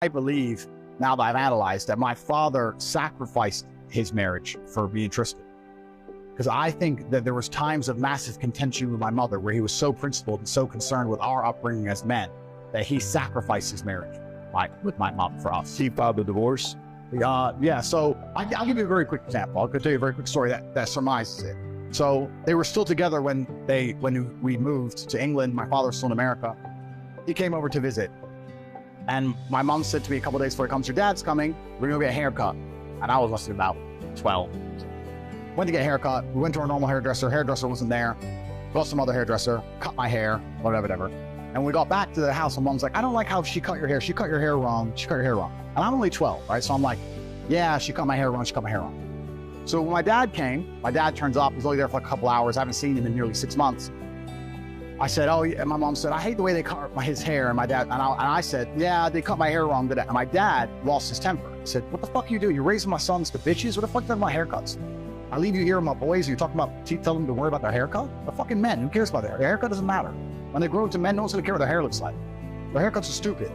I believe, now that I've analyzed, that my father sacrificed his marriage for me and Tristan. Because I think that there was times of massive contention with my mother where he was so principled and so concerned with our upbringing as men that he sacrificed his marriage with my mom for us. He filed the divorce? Yeah, so I'll give you a very quick example. I'll tell you a very quick story that surmises it. So they were still together when we moved to England. My father was still in America. He came over to visit. And my mom said to me a couple of days before he comes, your dad's coming, we're gonna get a haircut. And I was must have been about 12. Went to get a haircut, we went to our normal hairdresser wasn't there. Got some other hairdresser, cut my hair, whatever. And when we got back to the house, my mom's like, I don't like how she cut your hair. She cut your hair wrong, And I'm only 12, right? So I'm like, yeah, she cut my hair wrong. So when my dad came, my dad turns up, he's only there for like a couple hours. I haven't seen him in nearly 6 months. I said, oh, yeah. And my mom said, I hate the way they cut his hair. And my dad, and I said, yeah, they cut my hair wrong today. And my dad lost his temper. He said, what the fuck you do? You're raising my sons to bitches? What the fuck are my haircuts? I leave you here with my boys, you're talking about, tell them to worry about their haircut? They're fucking men, who cares about their hair? Their haircut doesn't matter. When they grow into men, no one's gonna care what their hair looks like. Their haircuts are stupid.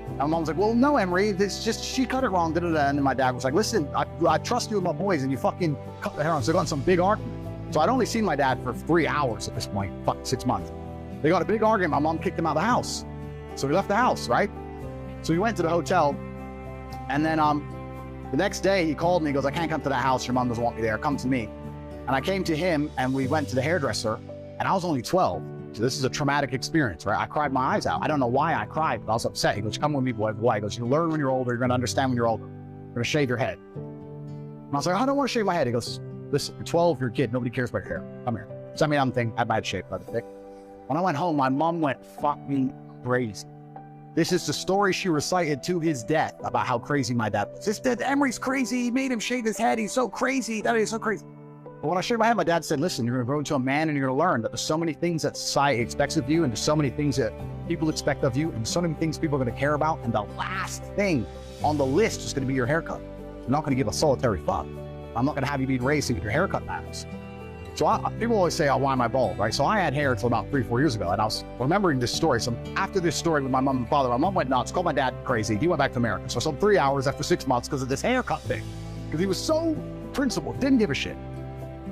And my mom's like, well, no, Emery, it's just, she cut it wrong, da-da-da. And my dad was like, listen, I trust you with my boys, and you fucking cut the hair on. So they got in some big argument. So I'd only seen my dad for 3 hours at this point, fucking 6 months. They got a big argument, my mom kicked him out of the house. So we left the house, right? So we went to the hotel, and then the next day he called me, he goes, I can't come to that house, your mom doesn't want me there, come to me. And I came to him, and we went to the hairdresser, and I was only 12. So this is a traumatic experience, right? I cried my eyes out. I don't know why I cried, but I was upset. He goes, come with me, boy. He goes, you learn when you're older, you're gonna understand when you're older. You're gonna shave your head. And I was like, I don't wanna shave my head. He goes, listen, you're 12, you're a kid, nobody cares about your hair. Come here. So I mean, I had bad shape, by the way. When I went home, my mom went fucking crazy. This is the story she recited to his death about how crazy my dad was. This dad, Emery's crazy. He made him shave his head. He's so crazy. That is so crazy. But when I shaved my head, my dad said, listen, you're gonna grow into a man and you're gonna learn that there's so many things that society expects of you, and there's so many things that people expect of you, and so many things people are gonna care about. And the last thing on the list is gonna be your haircut. I'm not gonna give a solitary fuck. I'm not gonna have you be raised to get your haircut matters. So people always say, oh, why am I bald, right? So I had hair until about 3-4 years ago, and I was remembering this story. So after this story with my mom and father, my mom went nuts, called my dad crazy. He went back to America. So I sold 3 hours after 6 months because of this haircut thing. Because he was so principled, didn't give a shit.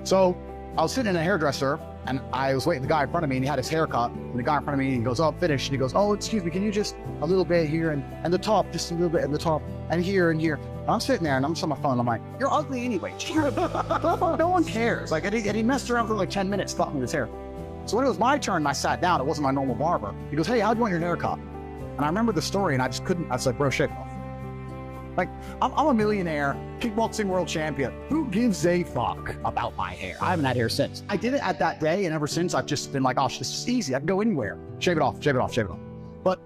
So I was sitting in a hairdresser, and I was waiting the guy in front of me, and he had his haircut. And the guy in front of me, he goes, oh, I'm finished. And he goes, oh, excuse me, can you just a little bit here and the top, just a little bit in the top, and here and here. And I'm sitting there, and I'm just on my phone. I'm like, you're ugly anyway. No one cares. Like, and he messed around for like 10 minutes, cutting his hair. So when it was my turn, and I sat down. It wasn't my normal barber. He goes, hey, how do you want your hair cut? And I remember the story, and I just couldn't. I was like, bro, shake it off. Like, I'm a millionaire, kickboxing world champion. Who gives a fuck about my hair? I haven't had hair since. I did it at that day, and ever since, I've just been like, oh, this is easy. I can go anywhere. Shave it off, shave it off, shave it off. But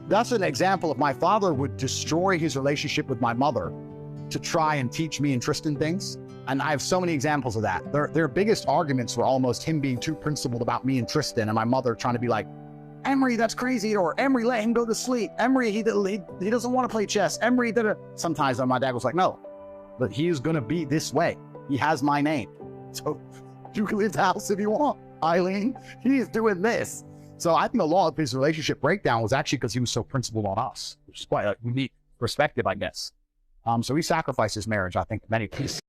that's an example of my father would destroy his relationship with my mother to try and teach me and Tristan things. And I have so many examples of that. Their biggest arguments were almost him being too principled about me and Tristan, and my mother trying to be like, Emery, that's crazy, or Emery, let him go to sleep. Emery, he doesn't want to play chess. Emery, sometimes my dad was like, no, but he's gonna be this way. He has my name. So you can leave the house if you want. Eileen, he's doing this. So I think a lot of his relationship breakdown was actually because he was so principled on us, which is quite a unique perspective, I guess. So he sacrificed his marriage, I think, many pieces.